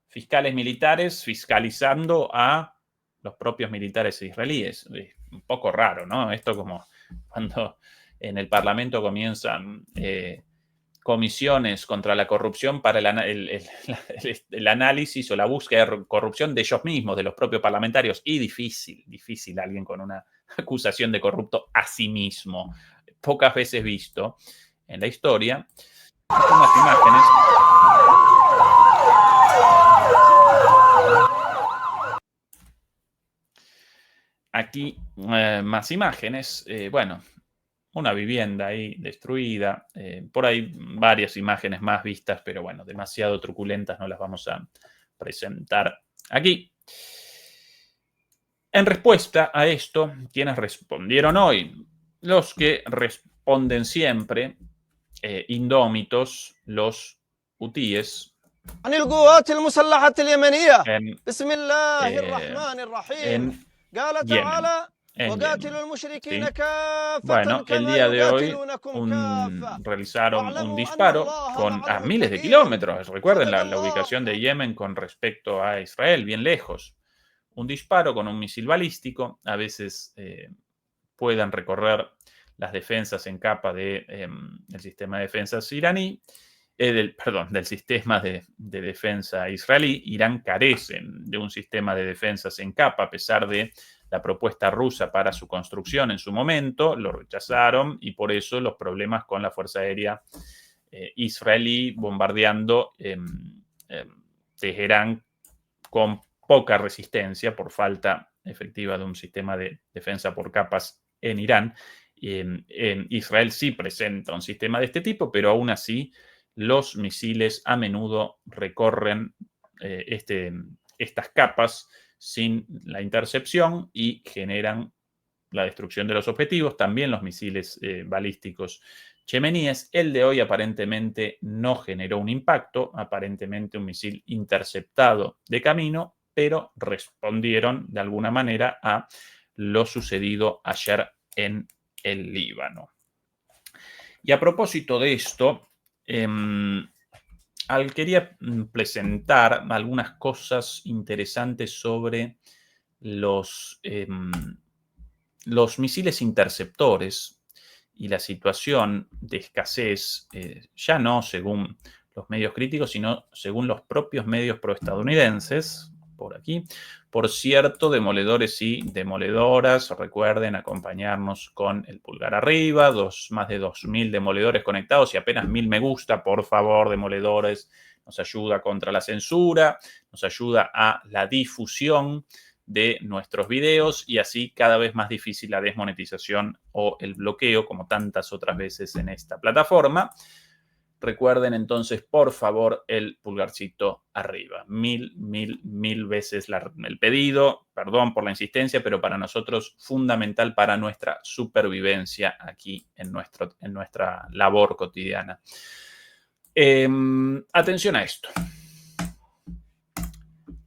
fiscales militares fiscalizando a los propios militares israelíes. Es un poco raro, ¿no? Esto como cuando en el Parlamento comienzan comisiones contra la corrupción para el análisis o la búsqueda de corrupción de ellos mismos, de los propios parlamentarios. Y difícil alguien con una acusación de corrupto a sí mismo. Pocas veces visto en la historia. Unas imágenes. Aquí más imágenes. Bueno, una vivienda ahí destruida. Por ahí varias imágenes más vistas, pero bueno, demasiado truculentas, no las vamos a presentar aquí. En respuesta a esto, ¿quiénes respondieron hoy? Los que responden siempre, indómitos, los hutíes. عن القوات المسلحة اليمنية En بسم الله الرحمن الرحيم قال تعالى وقاتلوا المشركين كافة Bueno, el كما día de hoy يقاتلونكم كافة realizaron un disparo a miles de kilómetros. Recuerden la ubicación de Yemen con respecto a Israel, bien lejos. Un disparo con un misil balístico. A veces puedan recorrer las defensas en capa del sistema de defensas iraní. Del sistema de defensa israelí. Irán carece de un sistema de defensas en capa, a pesar de la propuesta rusa para su construcción en su momento. Lo rechazaron y por eso los problemas con la Fuerza Aérea israelí bombardeando Teherán con poca resistencia por falta efectiva de un sistema de defensa por capas en Irán. En Israel sí presenta un sistema de este tipo, pero aún así los misiles a menudo recorren estas capas sin la intercepción y generan la destrucción de los objetivos. También los misiles balísticos yemeníes. El de hoy aparentemente no generó un impacto, aparentemente un misil interceptado de camino, pero respondieron de alguna manera a lo sucedido ayer en el Líbano. Y a propósito de esto, quería presentar algunas cosas interesantes sobre los misiles interceptores y la situación de escasez, ya no según los medios críticos, sino según los propios medios proestadounidenses, por aquí. Por cierto, demoledores y demoledoras, recuerden acompañarnos con el pulgar arriba, más de 2.000 demoledores conectados y apenas 1.000 me gusta, por favor, demoledores. Nos ayuda contra la censura, nos ayuda a la difusión de nuestros videos y así cada vez más difícil la desmonetización o el bloqueo, como tantas otras veces en esta plataforma. Recuerden entonces, por favor, el pulgarcito arriba. 1.000 veces el pedido. Perdón por la insistencia, pero para nosotros fundamental para nuestra supervivencia aquí en nuestra labor cotidiana. Atención a esto.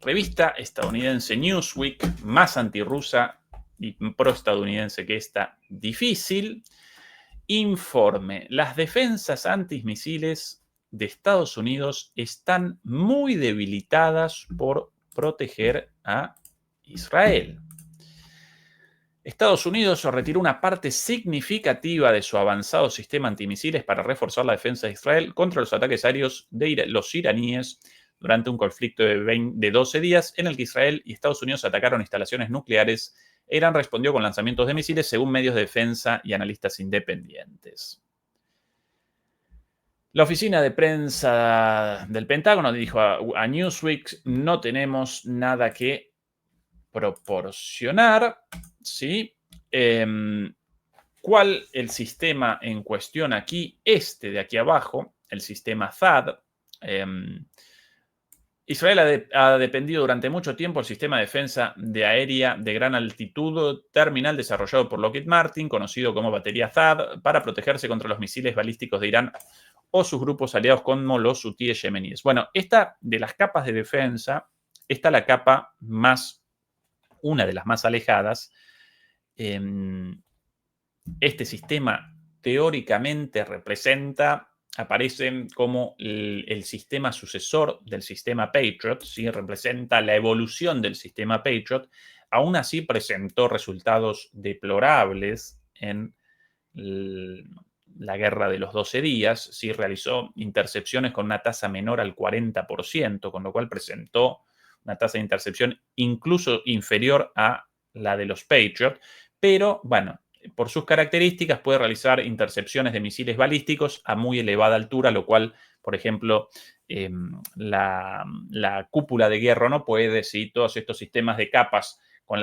Revista estadounidense Newsweek, más antirrusa y proestadounidense que esta, difícil. Informe: las defensas antimisiles de Estados Unidos están muy debilitadas por proteger a Israel. Estados Unidos retiró una parte significativa de su avanzado sistema antimisiles para reforzar la defensa de Israel contra los ataques aéreos de los iraníes durante un conflicto de 12 días en el que Israel y Estados Unidos atacaron instalaciones nucleares. Irán respondió con lanzamientos de misiles, según medios de defensa y analistas independientes. La oficina de prensa del Pentágono dijo a Newsweek: no tenemos nada que proporcionar. ¿Sí? ¿Cuál el sistema en cuestión aquí? De aquí abajo, el sistema THAAD. Israel ha dependido durante mucho tiempo del sistema de defensa aérea de gran altitud terminal desarrollado por Lockheed Martin, conocido como batería THAAD, para protegerse contra los misiles balísticos de Irán o sus grupos aliados como los hutíes yemeníes. Bueno, esta de las capas de defensa, esta la capa una de las más alejadas. Este sistema teóricamente aparece como el sistema sucesor del sistema Patriot, ¿sí? Representa la evolución del sistema Patriot. Aún así presentó resultados deplorables en la guerra de los 12 días. ¿Sí? Realizó intercepciones con una tasa menor al 40%, con lo cual presentó una tasa de intercepción incluso inferior a la de los Patriot. Pero, bueno, por sus características puede realizar intercepciones de misiles balísticos a muy elevada altura, lo cual, por ejemplo, la cúpula de hierro no puede, ¿sí? Todos estos sistemas de capas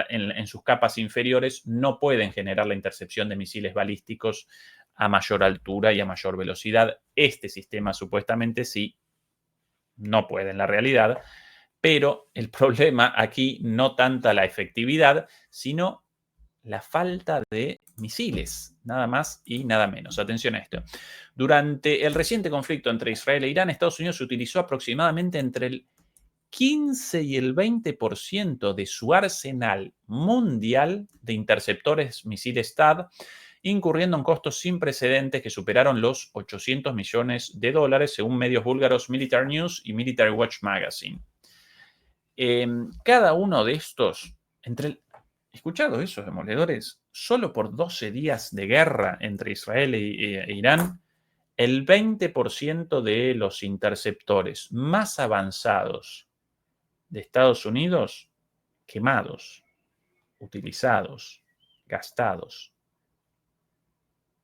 en sus capas inferiores no pueden generar la intercepción de misiles balísticos a mayor altura y a mayor velocidad. Este sistema supuestamente sí, no puede en la realidad, pero el problema aquí no tanta la efectividad, sino la falta de misiles, nada más y nada menos. Atención a esto. Durante el reciente conflicto entre Israel e Irán, Estados Unidos utilizó aproximadamente entre el 15 y el 20% de su arsenal mundial de interceptores misiles THAAD, incurriendo en costos sin precedentes que superaron los $800 millones, según medios búlgaros Military News y Military Watch Magazine. Cada uno de estos, escuchado esos demoledores, solo por 12 días de guerra entre Israel e Irán, el 20% de los interceptores más avanzados de Estados Unidos quemados, utilizados, gastados.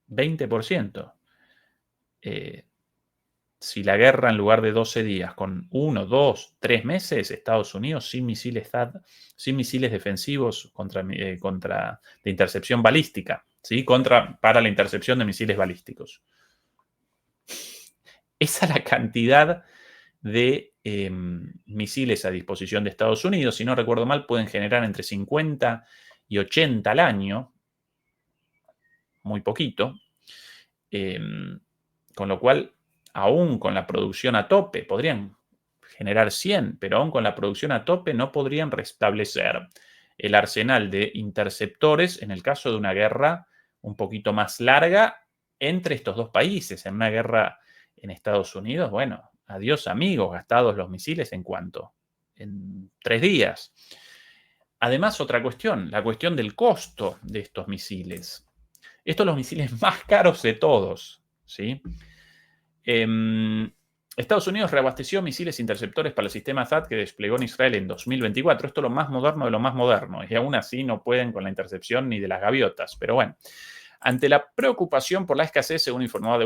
20%. Si la guerra en lugar de 12 días, con 1, 2, 3 meses, Estados Unidos sin misiles THAAD, sin misiles defensivos de intercepción balística, ¿sí? Para la intercepción de misiles balísticos. Esa es la cantidad de misiles a disposición de Estados Unidos. Si no recuerdo mal, pueden generar entre 50 y 80 al año. Muy poquito. Con lo cual, aún con la producción a tope, podrían generar 100, pero aún con la producción a tope no podrían restablecer el arsenal de interceptores en el caso de una guerra un poquito más larga entre estos dos países. En una guerra en Estados Unidos, bueno, adiós amigos, gastados los misiles en 3 días. Además, otra cuestión, la cuestión del costo de estos misiles. Estos son los misiles más caros de todos, ¿sí? Estados Unidos reabasteció misiles interceptores para el sistema THAAD que desplegó en Israel en 2024. Esto es lo más moderno de lo más moderno. Y aún así no pueden con la intercepción ni de las gaviotas. Pero bueno, ante la preocupación por la escasez, según informaba The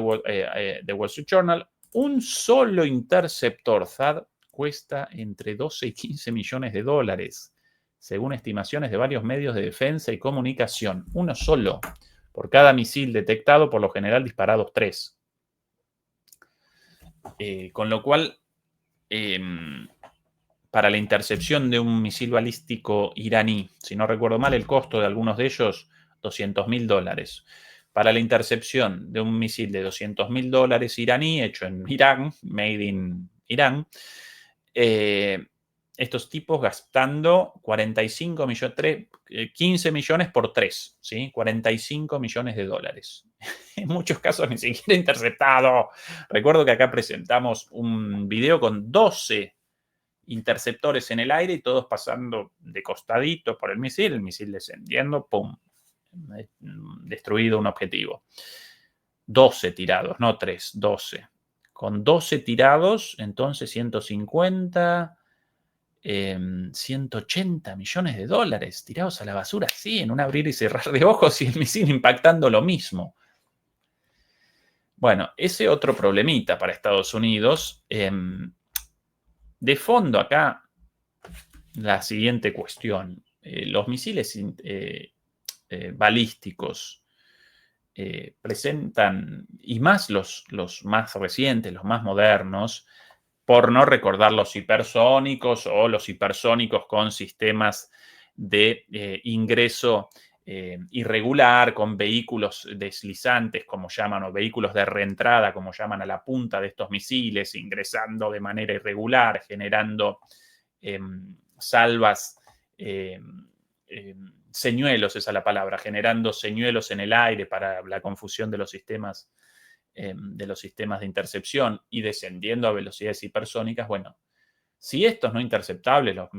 Wall Street Journal, un solo interceptor THAAD cuesta entre 12 y 15 millones de dólares, según estimaciones de varios medios de defensa y comunicación. Uno solo, por cada misil detectado, por lo general disparados 3. Con lo cual, para la intercepción de un misil balístico iraní, si no recuerdo mal, el costo de algunos de ellos, $200.000. Para la intercepción de un misil de $200.000 iraní, hecho en Irán, made in Irán, estos tipos gastando 45 millones, 15 millones por 3, ¿sí? 45 millones de dólares. En muchos casos ni siquiera interceptado. Recuerdo que acá presentamos un video con 12 interceptores en el aire y todos pasando de costadito por el misil descendiendo, ¡pum! Destruido un objetivo. 12 tirados, no 3, 12. Con 12 tirados, entonces 150... 180 millones de dólares tirados a la basura, sí, en un abrir y cerrar de ojos y el misil impactando lo mismo. Bueno, ese otro problemita para Estados Unidos. De fondo acá, la siguiente cuestión. Los misiles balísticos presentan, y más los más recientes, los más modernos, por no recordar los hipersónicos o los hipersónicos con sistemas de ingreso irregular, con vehículos deslizantes, como llaman, o vehículos de reentrada, como llaman, a la punta de estos misiles, ingresando de manera irregular, generando salvas, señuelos, esa es la palabra, generando señuelos en el aire para la confusión de los sistemas de intercepción y descendiendo a velocidades hipersónicas. Bueno, si estos no interceptables, los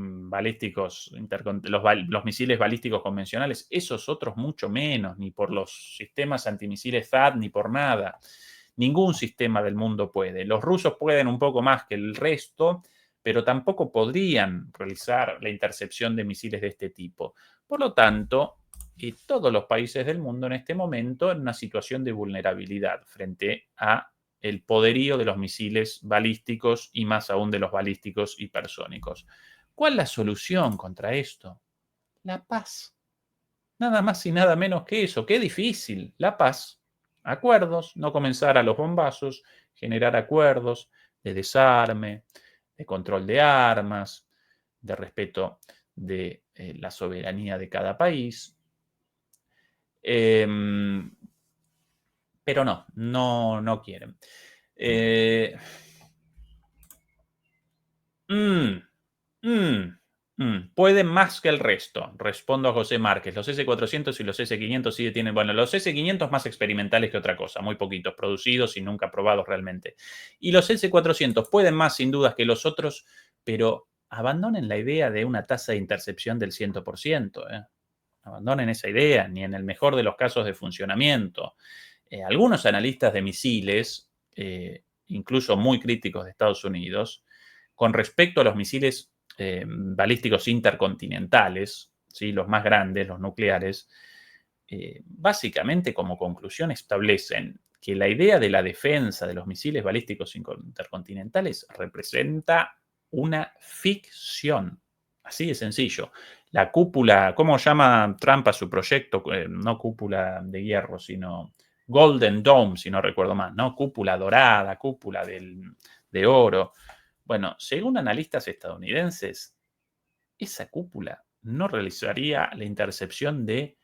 misiles balísticos convencionales, esos otros mucho menos, ni por los sistemas antimisiles THAAD, ni por nada. Ningún sistema del mundo puede. Los rusos pueden un poco más que el resto, pero tampoco podrían realizar la intercepción de misiles de este tipo. Por lo tanto, todos los países del mundo en este momento en una situación de vulnerabilidad frente a el poderío de los misiles balísticos y más aún de los balísticos hipersónicos. ¿Cuál es la solución contra esto? La paz. Nada más y nada menos que eso. Qué difícil. La paz. Acuerdos, no comenzar a los bombazos, generar acuerdos de desarme, de control de armas, de respeto de la soberanía de cada país. Pero no quieren. Pueden más que el resto, respondo a José Márquez. Los S-400 y los S-500 sí tienen, bueno, los S-500 más experimentales que otra cosa, muy poquitos producidos y nunca probados realmente. Y los S-400 pueden más sin dudas que los otros, pero abandonen la idea de una tasa de intercepción del 100%. Abandonen esa idea, ni en el mejor de los casos de funcionamiento. Algunos analistas de misiles, incluso muy críticos de Estados Unidos, con respecto a los misiles balísticos intercontinentales, ¿sí? Los más grandes, los nucleares, básicamente como conclusión establecen que la idea de la defensa de los misiles balísticos intercontinentales representa una ficción. Así de sencillo. La cúpula, ¿cómo llama Trump a su proyecto? No cúpula de hierro, sino Golden Dome, si no recuerdo mal, ¿no? Cúpula dorada, cúpula de oro. Bueno, según analistas estadounidenses, esa cúpula no realizaría la intercepción de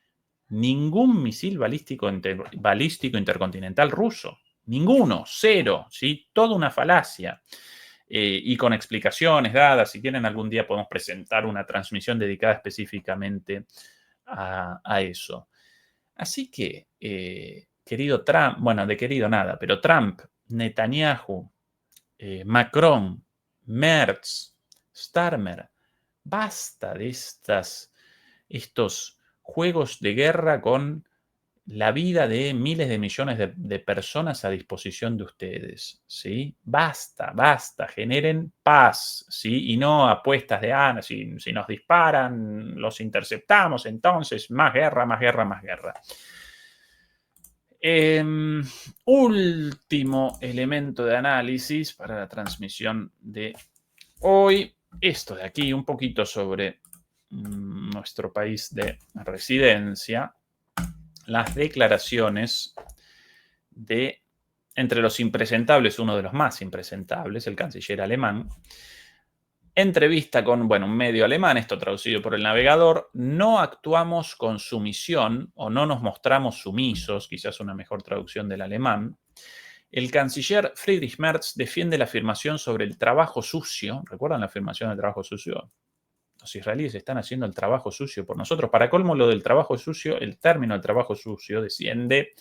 ningún misil balístico intercontinental ruso. Ninguno, cero, ¿sí? Toda una falacia. Y con explicaciones dadas. Si quieren, algún día podemos presentar una transmisión dedicada específicamente a eso. Así que, querido Trump, bueno, de querido nada, pero Trump, Netanyahu, Macron, Merz, Starmer, basta de estos juegos de guerra con la vida de miles de millones de personas a disposición de ustedes, ¿sí? Basta, basta, generen paz, ¿sí? Y no apuestas de, si nos disparan, los interceptamos, entonces más guerra, más guerra, más guerra. Último elemento de análisis para la transmisión de hoy, esto de aquí, un poquito sobre nuestro país de residencia. Las declaraciones de, entre los impresentables, uno de los más impresentables, el canciller alemán, entrevista con, un medio alemán, esto traducido por El Navegador: no actuamos con sumisión o no nos mostramos sumisos, quizás una mejor traducción del alemán. El canciller Friedrich Merz defiende la afirmación sobre el trabajo sucio. ¿Recuerdan la afirmación del trabajo sucio? Los israelíes están haciendo el trabajo sucio por nosotros. Para colmo, lo del trabajo sucio, el término del trabajo sucio desciende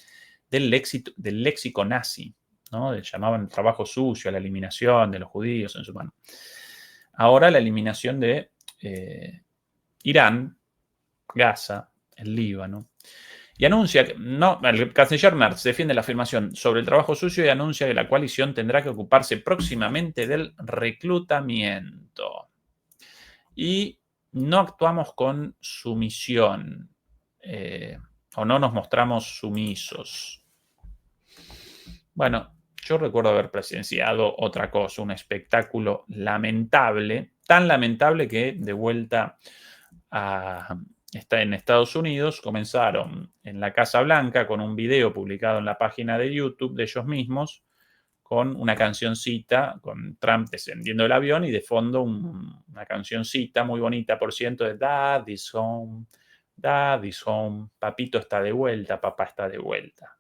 del léxico nazi, ¿no? Llamaban el trabajo sucio a la eliminación de los judíos en su mano. Ahora la eliminación de Irán, Gaza, el Líbano. Y anuncia que, el canciller Merz defiende la afirmación sobre el trabajo sucio y anuncia que la coalición tendrá que ocuparse próximamente del reclutamiento. Y no actuamos con sumisión, o no nos mostramos sumisos. Bueno, yo recuerdo haber presenciado otra cosa, un espectáculo lamentable, tan lamentable que de vuelta en Estados Unidos comenzaron en la Casa Blanca con un video publicado en la página de YouTube de ellos mismos, con una cancioncita, con Trump descendiendo del avión y de fondo una cancioncita muy bonita, por ciento, de Daddy's Home, Daddy's Home, papito está de vuelta, papá está de vuelta.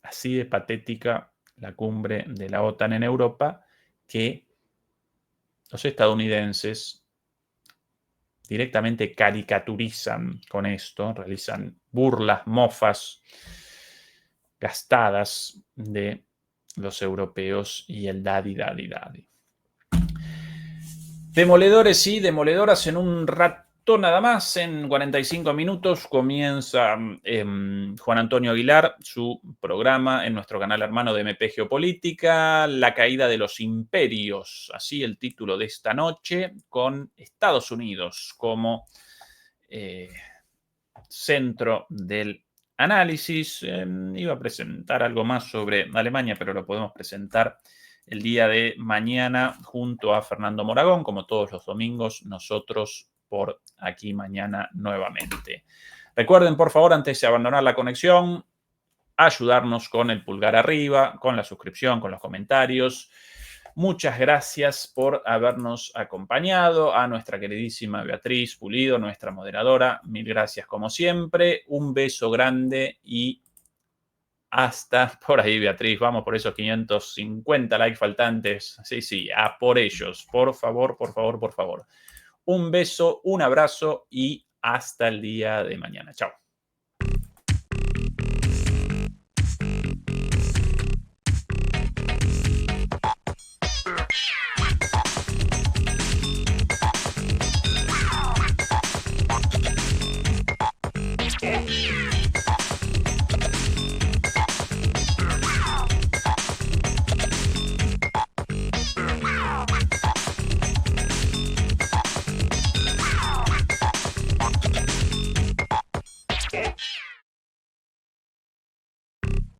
Así de patética la cumbre de la OTAN en Europa, que los estadounidenses directamente caricaturizan con esto, realizan burlas, mofas gastadas de los europeos y el daddy. Demoledores y demoledoras, en un rato nada más, en 45 minutos, comienza Juan Antonio Aguilar su programa en nuestro canal hermano de MP Geopolítica, La caída de los imperios, así el título de esta noche, con Estados Unidos como centro del análisis. Iba a presentar algo más sobre Alemania, pero lo podemos presentar el día de mañana junto a Fernando Moragón, como todos los domingos, nosotros por aquí mañana nuevamente. Recuerden, por favor, antes de abandonar la conexión, ayudarnos con el pulgar arriba, con la suscripción, con los comentarios. Muchas gracias por habernos acompañado. A nuestra queridísima Beatriz Pulido, nuestra moderadora, mil gracias como siempre. Un beso grande y hasta por ahí, Beatriz. Vamos por esos 550 likes faltantes. Sí, a por ellos. Por favor, por favor, por favor. Un beso, un abrazo y hasta el día de mañana. Chao.